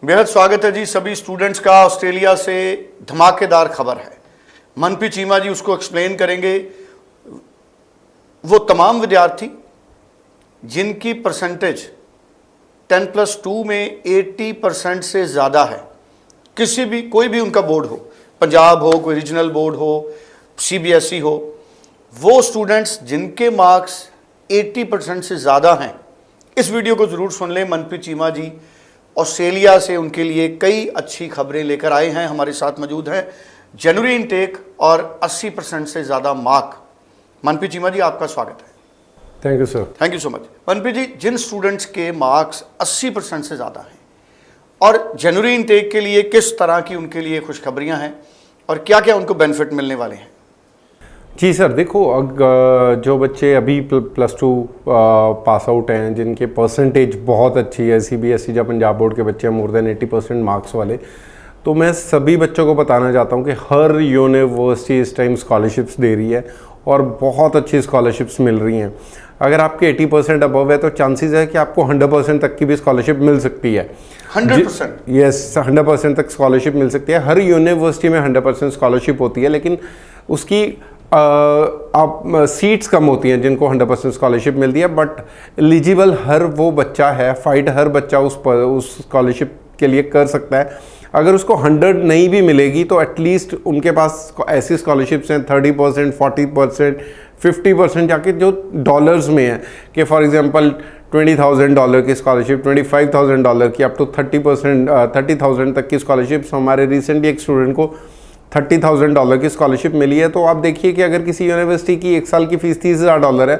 बेहद स्वागत है जी सभी स्टूडेंट्स का। ऑस्ट्रेलिया से धमाकेदार खबर है। मनप्रीत चीमा जी उसको एक्सप्लेन करेंगे। वो तमाम विद्यार्थी जिनकी परसेंटेज 10+2 में 80% से ज़्यादा है, किसी भी कोई भी उनका बोर्ड हो, पंजाब हो, कोई रीजनल बोर्ड हो, CBSE हो, वो स्टूडेंट्स जिनके मार्क्स 80% से ज़्यादा हैं, इस वीडियो को ज़रूर सुन लें। मनप्रीत चीमा जी ऑस्ट्रेलिया से उनके लिए कई अच्छी खबरें लेकर आए हैं। हमारे साथ मौजूद हैं जनवरी इनटेक और 80% से ज़्यादा मार्क। मनप्रीत चीमा जी, आपका स्वागत है। Thank you sir. Thank you so much. Manpreet ji, जिन स्टूडेंट्स के मार्क्स 80% से ज़्यादा हैं और जनवरी इनटेक के लिए किस तरह की उनके लिए खुशखबरियाँ हैं और क्या क्या उनको बेनिफिट मिलने वाले हैं? जी सर, देखो जो बच्चे अभी +2 पास आउट हैं, जिनके परसेंटेज बहुत अच्छी है, CBSE या पंजाब बोर्ड के बच्चे हैं मोर देन 80% मार्क्स वाले, तो मैं सभी बच्चों को बताना चाहता हूं कि हर यूनिवर्सिटी इस टाइम स्कॉलरशिप्स दे रही है और बहुत अच्छी स्कॉलरशिप्स मिल रही हैं। अगर आपके 80% अबव है तो चांसेस है कि आपको 100% तक की भी स्कॉलरशिप मिल सकती है। 100%? यस, 100% तक स्कॉलरशिप मिल सकती है। हर यूनिवर्सिटी में 100% स्कॉलरशिप होती है, लेकिन उसकी आप सीट्स कम होती हैं जिनको 100% स्कॉलरशिप मिलती है, बट एलिजिबल हर वो बच्चा है, फाइट हर बच्चा उस स्कॉलरशिप के लिए कर सकता है। अगर उसको 100 नहीं भी मिलेगी तो एटलीस्ट उनके पास ऐसी स्कॉलरशिप्स हैं 30%, 40%, 50% जाके जो डॉलर्स में है कि फॉर एग्जांपल $20,000 की स्कॉलरशिप, $25,000 की, अप टू 30,000 तक की स्कॉलरशिप्स। हमारे रिसेंटली एक स्टूडेंट को $30,000 की स्कॉलरशिप मिली है। तो आप देखिए कि अगर किसी यूनिवर्सिटी की एक साल की फ़ीस $30,000 है,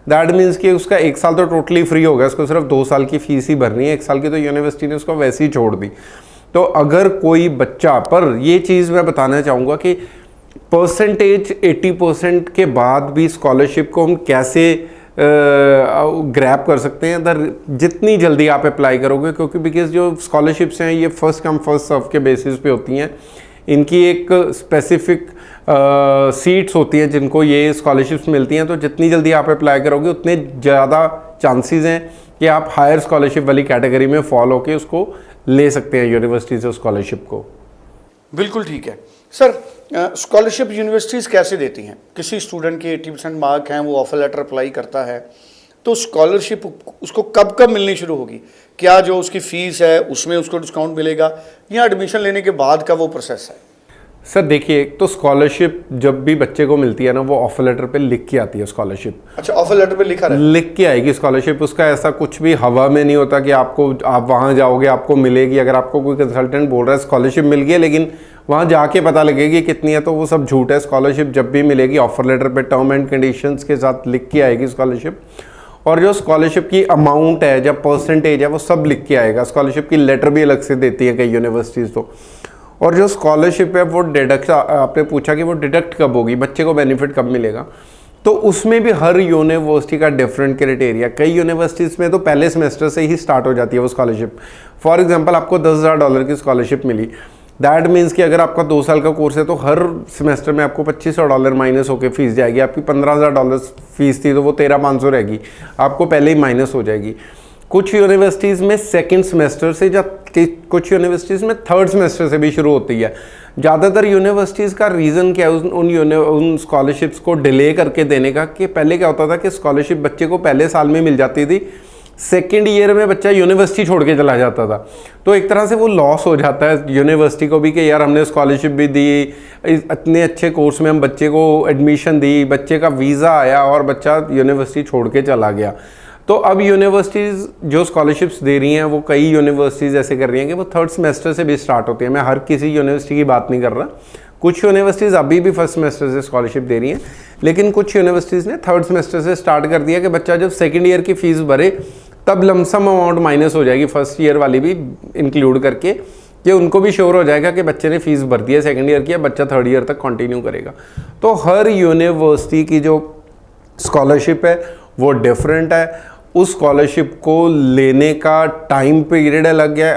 दैट मीन्स कि उसका एक साल तो टोटली फ्री हो गया, उसको सिर्फ 2 साल की फ़ीस ही भरनी है। एक साल की तो यूनिवर्सिटी ने उसको वैसे ही छोड़ दी। तो अगर कोई बच्चा, पर ये चीज़ मैं बताना चाहूँगा कि परसेंटेज 80% के बाद भी स्कॉलरशिप को हम कैसे ग्रैब कर सकते हैं, जितनी जल्दी आप अप्लाई करोगे, क्योंकि बिकॉज जो स्कॉलरशिप्स हैं ये फर्स्ट कम फर्स्ट सर्व के बेसिस पे होती हैं। इनकी एक स्पेसिफिक सीट्स होती हैं जिनको ये स्कॉलरशिप्स मिलती हैं, तो जितनी जल्दी आप अप्लाई करोगे उतने ज़्यादा चांसेस हैं कि आप हायर स्कॉलरशिप वाली कैटेगरी में फॉल होकर उसको ले सकते हैं यूनिवर्सिटी से स्कॉलरशिप को। बिल्कुल ठीक है सर। स्कॉलरशिप यूनिवर्सिटीज़ कैसे देती हैं? किसी स्टूडेंट के 80% मार्क हैं, वो ऑफर लेटर अप्लाई करता है, तो स्कॉलरशिप उसको कब कब मिलनी शुरू होगी? क्या जो उसकी फ़ीस है उसमें उसको डिस्काउंट मिलेगा या एडमिशन लेने के बाद का वो प्रोसेस है? सर देखिए, एक तो स्कॉलरशिप जब भी बच्चे को मिलती है ना, वो ऑफर लेटर पे लिख के आती है स्कॉलरशिप। अच्छा, ऑफर लेटर पे लिखा है? लिख के आएगी स्कॉलरशिप। उसका ऐसा कुछ भी हवा में नहीं होता कि आप वहाँ जाओगे आपको मिलेगी। अगर आपको कोई कंसल्टेंट बोल रहा है स्कॉलरशिप मिल गई है लेकिन वहाँ जाके पता लगेगी कितनी है, तो वो सब झूठ है। स्कॉलरशिप जब भी मिलेगी ऑफर लेटर पे टर्म एंड कंडीशंस के साथ लिख के आएगी स्कॉलरशिप, और जो स्कॉलरशिप की अमाउंट है, जब परसेंटेज है, वो सब लिख के आएगा। स्कॉलरशिप की लेटर भी अलग से देती है कई यूनिवर्सिटीज़ तो। और जो स्कॉलरशिप है वो डिडक्ट, आपने पूछा कि वो डिडक्ट कब होगी, बच्चे को बेनिफिट कब मिलेगा, तो उसमें भी हर यूनिवर्सिटी का डिफरेंट क्राइटेरिया। कई यूनिवर्सिटीज़ में तो पहले सेमेस्टर से ही स्टार्ट हो जाती है वो स्कॉलरशिप। फॉर एग्जांपल आपको $10,000 की स्कॉलरशिप मिली, दैट मीन्स कि अगर आपका 2 साल का कोर्स है तो हर सेमेस्टर में आपको $2,500 माइनस होकर फीस जाएगी। आपकी $15,000 फीस थी तो वो 13,500 रहेगी, आपको पहले ही माइनस हो जाएगी। कुछ यूनिवर्सिटीज़ में सेकंड सेमेस्टर से, या कुछ यूनिवर्सिटीज़ में थर्ड सेमेस्टर से भी शुरू होती है। ज़्यादातर यूनिवर्सिटीज़ का रीज़न क्या है उन स्कॉलरशिप्स को डिले करके देने का, कि पहले क्या होता था कि स्कॉलरशिप बच्चे को पहले साल में मिल जाती थी, सेकेंड ईयर में बच्चा यूनिवर्सिटी छोड़ के चला जाता था। तो एक तरह से वो लॉस हो जाता है यूनिवर्सिटी को भी कि यार हमने स्कॉलरशिप भी दी, इतने अच्छे कोर्स में हम बच्चे को एडमिशन दी, बच्चे का वीज़ा आया और बच्चा यूनिवर्सिटी छोड़ के चला गया। तो अब यूनिवर्सिटीज़ जो स्कॉलरशिप्स दे रही हैं, वो कई यूनिवर्सिटीज़ ऐसे कर रही हैं कि वो थर्ड सेमेस्टर से भी स्टार्ट होती है। मैं हर किसी यूनिवर्सिटी की बात नहीं कर रहा, कुछ यूनिवर्सिटीज़ अभी भी फर्स्ट सेमेस्टर से स्कॉलरशिप दे रही हैं, लेकिन कुछ यूनिवर्सिटीज़ ने थर्ड सेमेस्टर से स्टार्ट कर दिया कि बच्चा जब सेकेंड ईयर की फ़ीस भरे तब लमसम अमाउंट माइनस हो जाएगी, फर्स्ट ईयर वाली भी इंक्लूड करके, कि उनको भी श्योर हो जाएगा कि बच्चे ने फ़ीस भर दी है सेकेंड ईयर की, अब बच्चा थर्ड ईयर तक कंटिन्यू करेगा। तो हर यूनिवर्सिटी की जो स्कॉलरशिप है वो डिफरेंट है। उस स्कॉलरशिप को लेने का टाइम पीरियड अलग है,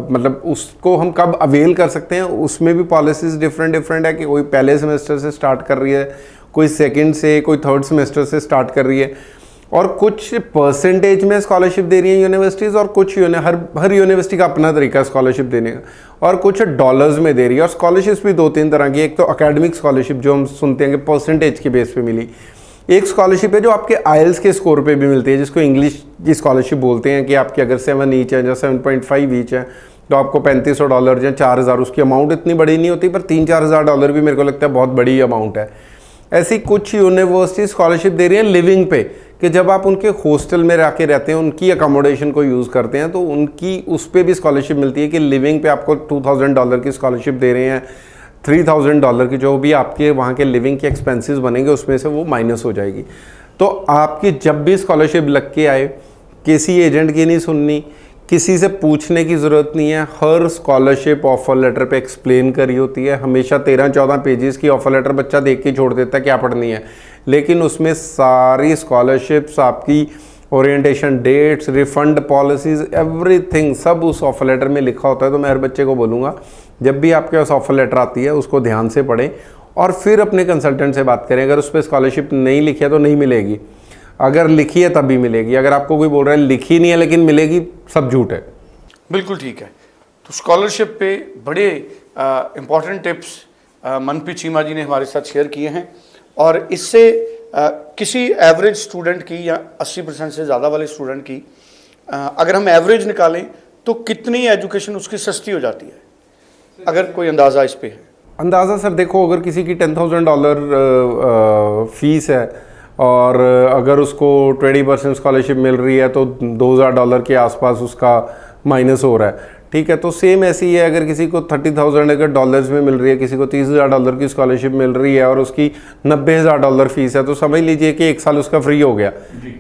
मतलब उसको हम कब अवेल कर सकते हैं उसमें भी पॉलिसीज़ डिफरेंट है कि कोई पहले सेमेस्टर से स्टार्ट कर रही है, कोई सेकंड से, कोई थर्ड सेमेस्टर से स्टार्ट कर रही है। और कुछ परसेंटेज में स्कॉलरशिप दे रही है यूनिवर्सिटीज़, और कुछ हर यूनिवर्सिटी का अपना तरीका स्कॉलरशिप देने का, और कुछ डॉलर्स में दे रही है। और स्कॉलरशिप्स भी 2-3 तरह की, एक तो एकेडमिक स्कॉलरशिप जो हम सुनते हैं कि परसेंटेज के बेस पे मिली, एक स्कॉलरशिप है जो आपके आइल्स के स्कोर पे भी मिलती है, जिसको इंग्लिश की स्कॉलरशिप बोलते हैं, कि आपकी अगर 7 ईच है या 7.5 ईच है तो आपको $3500 या 4000, उसकी अमाउंट इतनी बड़ी नहीं होती, पर $3-4 भी मेरे को लगता है बहुत बड़ी अमाउंट है। ऐसी कुछ यूनिवर्सिटी स्कॉलरशिप दे रही है लिविंग पे, कि जब आप उनके हॉस्टल में आके रहते हैं, उनकी अकोमोडेशन को यूज़ करते हैं, तो उनकी उस पर भी स्कॉलरशिप मिलती है कि लिविंग पे आपको $2000 की स्कॉलरशिप दे रहे हैं, $3000 की जो भी आपके वहाँ के लिविंग के एक्सपेंसेस बनेंगे उसमें से वो माइनस हो जाएगी। तो आपकी जब भी स्कॉलरशिप लग के आए, किसी एजेंट की नहीं सुननी, किसी से पूछने की ज़रूरत नहीं है। हर स्कॉलरशिप ऑफर लेटर पे एक्सप्लेन करी होती है, हमेशा 13-14 पेजेस की ऑफर लेटर बच्चा देख के छोड़ देता है क्या पढ़नी है, लेकिन उसमें सारी स्कॉलरशिप्स, आपकी orientation dates, refund policies, everything सब उस ऑफर लेटर में लिखा होता है। तो मैं हर बच्चे को बोलूँगा जब भी आपके पास ऑफर लेटर आती है उसको ध्यान से पढ़ें और फिर अपने कंसल्टेंट से बात करें। अगर उस पर स्कॉलरशिप नहीं लिखी है तो नहीं मिलेगी, अगर लिखी है तब भी मिलेगी। अगर आपको कोई बोल रहा है लिखी नहीं है लेकिन मिलेगी, सब झूठ है। बिल्कुल ठीक है। तो स्कॉलरशिप पे बड़े इम्पॉर्टेंट टिप्स मनप्रीत चीमा जी ने हमारे साथ शेयर किए हैं, और इससे किसी एवरेज स्टूडेंट की या 80% से ज़्यादा वाले स्टूडेंट की अगर हम एवरेज निकालें तो कितनी एजुकेशन उसकी सस्ती हो जाती है, अगर कोई अंदाज़ा इस पे है? अंदाज़ा सर देखो, अगर किसी की $10,000 फीस है और अगर उसको 20% स्कॉलरशिप मिल रही है तो $2000 के आसपास उसका माइनस हो रहा है, ठीक है। तो सेम ऐसी ही है, अगर किसी को 30,000 अगर डॉलर्स में मिल रही है, किसी को $30,000 की स्कॉलरशिप मिल रही है और उसकी $90,000 फीस है, तो समझ लीजिए कि 1 साल उसका फ्री हो गया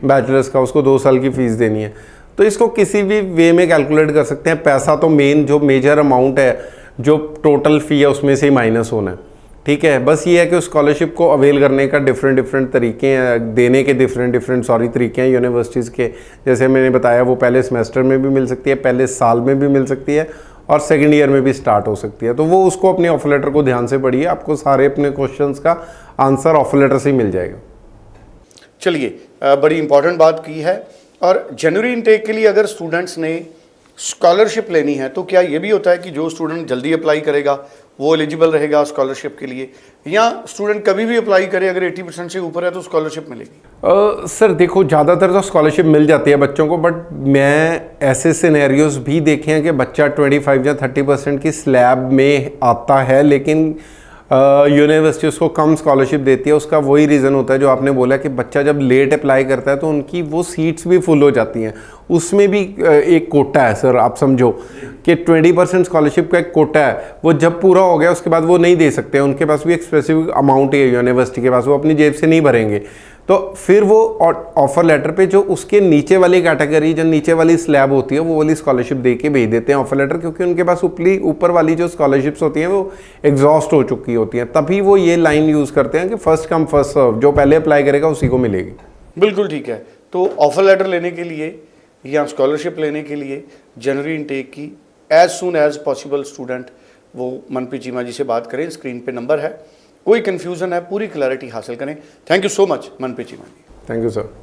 बैचलर्स का, उसको 2 साल की फ़ीस देनी है। तो इसको किसी भी वे में कैलकुलेट कर सकते हैं। पैसा तो मेन जो मेजर अमाउंट है, जो टोटल फ़ी है उसमें से ही माइनस होना है, ठीक है। बस ये है कि उस स्कॉलरशिप को अवेल करने का डिफरेंट तरीके हैं, देने के डिफरेंट तरीके हैं यूनिवर्सिटीज़ के। जैसे मैंने बताया, वो पहले सेमेस्टर में भी मिल सकती है, पहले साल में भी मिल सकती है, और सेकंड ईयर में भी स्टार्ट हो सकती है। तो वो उसको अपने ऑफर लेटर को ध्यान से पढ़िए, आपको सारे अपने क्वेश्चंस का आंसर ऑफर लेटर से ही मिल जाएगा। चलिए, बड़ी इंपॉर्टेंट बात की है। और जनवरी इनटेक के लिए अगर स्टूडेंट्स ने स्कॉलरशिप लेनी है तो क्या ये भी होता है कि जो स्टूडेंट जल्दी अप्लाई करेगा वो एलिजिबल रहेगा स्कॉलरशिप के लिए, या स्टूडेंट कभी भी अप्लाई करे अगर 80% से ऊपर है तो स्कॉलरशिप मिलेगी? सर देखो, ज़्यादातर तो स्कॉलरशिप मिल जाती है बच्चों को, बट मैं ऐसे सिनेरियोज भी देखे हैं कि बच्चा 25 या 30% की स्लैब में आता है, लेकिन यूनिवर्सिटी उसको कम स्कॉलरशिप देती है। उसका वही रीज़न होता है जो आपने बोला कि बच्चा जब लेट अप्लाई करता है तो उनकी वो सीट्स भी फुल हो जाती हैं। उसमें भी एक कोटा है सर, आप समझो कि 20% स्कॉलरशिप का एक कोटा है, वो जब पूरा हो गया उसके बाद वो नहीं दे सकते, उनके पास भी एक स्पेसिफिक अमाउंट है यूनिवर्सिटी के पास, वो अपनी जेब से नहीं भरेंगे। तो फिर वो ऑफर लेटर पे जो उसके नीचे वाली कैटेगरी, जो नीचे वाली स्लैब होती है, वो वाली स्कॉलरशिप दे के भेज देते हैं ऑफर लेटर, क्योंकि उनके पास ऊपर वाली जो स्कॉलरशिप्स होती हैं वो एग्जॉस्ट हो चुकी होती हैं। तभी वो ये लाइन यूज़ करते हैं कि फर्स्ट कम फर्स्ट सर्व, जो पहले अप्लाई करेगा उसी को मिलेगी। बिल्कुल ठीक है। तो ऑफर लेटर लेने के लिए या स्कॉलरशिप लेने के लिए जनवरी इनटेक की as soon as possible student वो मनप्रीत चीमा जी से बात करें, स्क्रीन पे नंबर है। कोई कन्फ्यूज़न है, पूरी क्लैरिटी हासिल करें। Thank you so much Manpreet Cheema ji. Thank you sir.